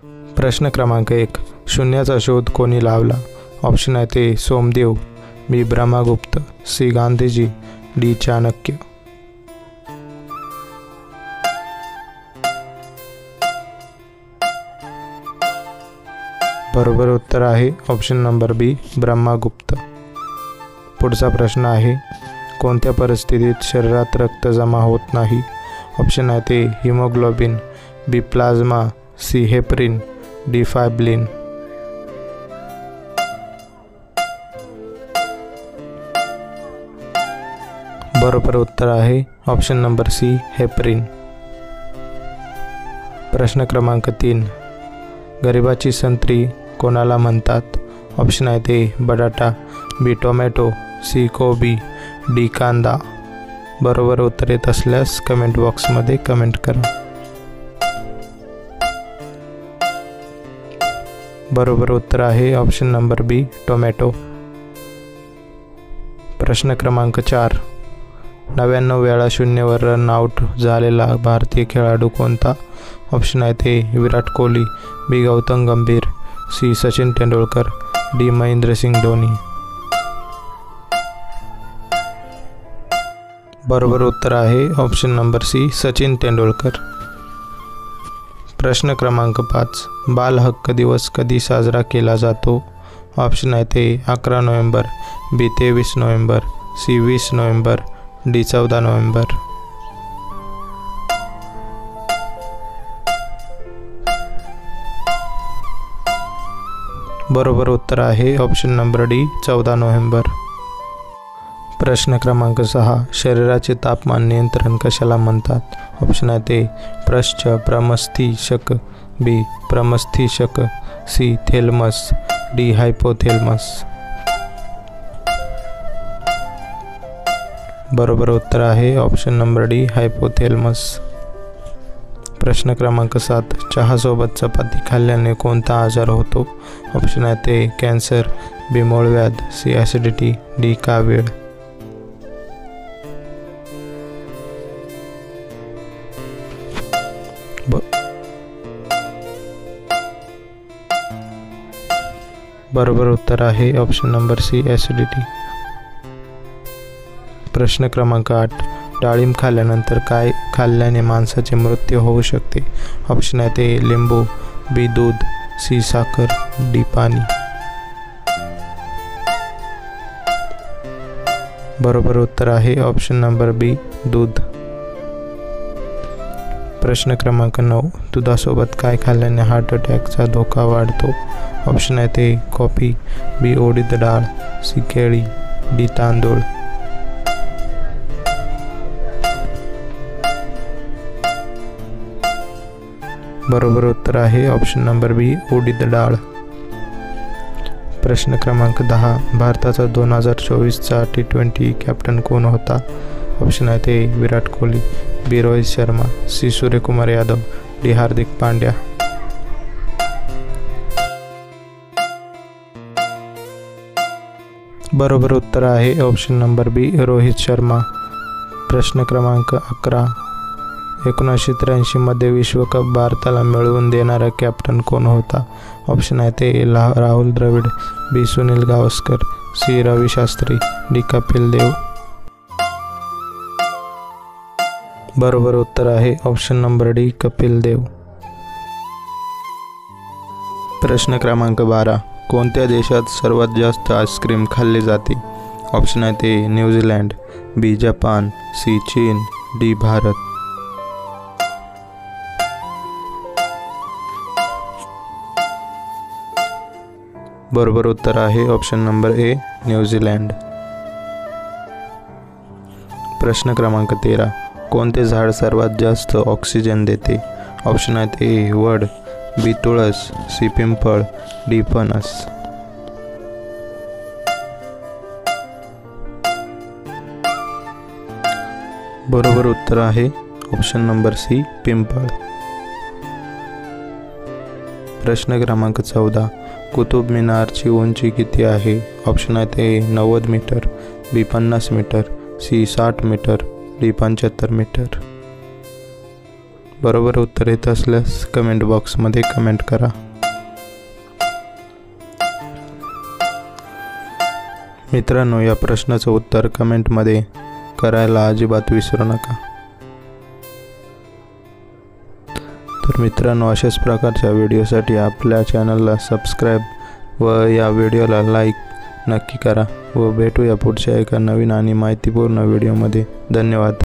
प्रश्न क्रमांक 1. शून्याचा शोध कोणी लावला? ऑप्शन आहेत ए सोमदेव, बी ब्रह्मगुप्त, सी गांधीजी, डी चाणक्य. बरोबर उत्तर आहे ऑप्शन नंबर बी ब्रह्मगुप्त. पुढचा प्रश्न आहे, कोणत्या परिस्थितीत शरीरात रक्त जमा होत नाही? ऑप्शन आहेत ए हिमोग्लोबिन, बी प्लाझ्मा, सी हेपरिन, डी फायब्लिन. बरोबर उत्तर आहे ऑप्शन नंबर सी हेपरिन. प्रश्न क्रमांक 3. गरिबाची संत्री कोणाला म्हणतात? ऑप्शन आहेत ए बटाटा, बी टोमॅटो, सी कोबी, डी कांदा. बरोबर उत्तर येत असल्यास कमेंट बॉक्समध्ये कमेंट करा. बरोबर उत्तर आहे ऑप्शन नंबर बी टोमॅटो. प्रश्न क्रमांक 4. 99 वेळा शून्यवर रन आउट झालेला भारतीय खेळाडू कोणता? ऑप्शन आहेत ए Virat Kohli, B Gautam Gambhir, C Sachin Tendulkar, D Mahendrasingh Dhoni. बरोबर उत्तर आहे option number C Sachin Tendulkar. प्रश्न क्रमांक 5. बाल हक्क दिवस कधी साजरा केला जातो? ऑप्शन आहेत A 11 November, B 23 November, C 20 November, D 14 November. बरोबर उत्तर आहे ऑप्शन नंबर डी 14 नोव्हेंबर. प्रश्न क्रमांक 6. शरीराचे तापमान नियंत्रण कशाला म्हणतात? ऑप्शन आहेत ए प्रश्च प्रमस्तिष्क, बी प्रमस्तिष्क, सी थॅलेमस, डी हायपोथॅलेमस. बरोबर उत्तर आहे ऑप्शन नंबर डी हायपोथॅलेमस. प्रश्न क्रमांक 7. चहासोबत चपाती खाल्ल्याने कोणता आजार होतो? ऑप्शन आहेत ए कॅन्सर, बी मूळव्याध, सी ॲसिडिटी, डी कावीळ. बरोबर उत्तर आहे ऑप्शन नंबर सी ॲसिडिटी. प्रश्न क्रमांक 8. डाळिंब खाल्ल्यानंतर काय खाल्ल्याने माणसाचे मृत्यू होऊ शकते? ऑप्शन आहेत ए लिंबू, बी दूध, सी साखर, डी पाणी. बरोबर उत्तर आहे ऑप्शन नंबर बी दूध. प्रश्न क्रमांक 9. दुधासोबत काय खाल्ल्याने हार्ट अटॅकचा धोका वाढतो? ऑप्शन आहेत ए कॉफी, बी उडीद डाळ, सी केळी, डी तांदूळ. बरोबर उत्तर आहे ऑप्शन नंबर बी उडीद डाळ. प्रश्न क्रमांक 10. भारताचा 2024चा T20 कॅप्टन कोण होता? ऑप्शन आहेत ए विराट कोहली, बी रोहित शर्मा, सी सूर्यकुमार यादव, डी हार्दिक पांड्या. बरोबर उत्तर आहे ऑप्शन नंबर बी रोहित शर्मा. प्रश्न क्रमांक 11. 1983 मध्ये विश्वकप भारताला मिळवून देणारा कॅप्टन कोण होता? ऑप्शन आहेत ए राहुल द्रविड, बी सुनील गावस्कर, सी रवी शास्त्री, डी कपिल देव. बरोबर उत्तर आहे option number D Kapil Dev. प्रश्न क्रमांक 12. कोणत्या देशात सर्वात जास्त आईस्क्रीम खाल्ली जाते? ऑप्शन आहेत ए न्यूझीलंड, बी जपान, सी चीन, डी भारत. बरोबर उत्तर आहे ऑप्शन नंबर ए न्यूझीलंड. प्रश्न क्रमांक 13. कोणते झाड सर्वात जास्त ऑक्सिजन देते? ऑप्शन आहेत ए वड, बी तुळस, सी पिंपळ, डी फणस. बरोबर उत्तर आहे ऑप्शन नंबर सी पिंपळ. प्रश्न क्रमांक 14. कुतुब मिनारची उंची किती आहे? ऑप्शन आहेत A 90 metre, B 50 metre, C 60 metre, D 75 metre. बरोबर उत्तर येत असल्यास कमेंट बॉक्समध्ये कमेंट करा. मित्रांनो, या प्रश्नाचं उत्तर कमेंटमध्ये करायला अजिबात विसरू नका. तर मित्रांनो, अशाच प्रकारच्या व्हिडिओसाठी आपल्या चॅनलला सबस्क्राईब व या व्हिडिओला लाईक नक्की करा व भेटूया पुढच्या एका नवीन आणि माहितीपूर्ण व्हिडिओमध्ये. धन्यवाद.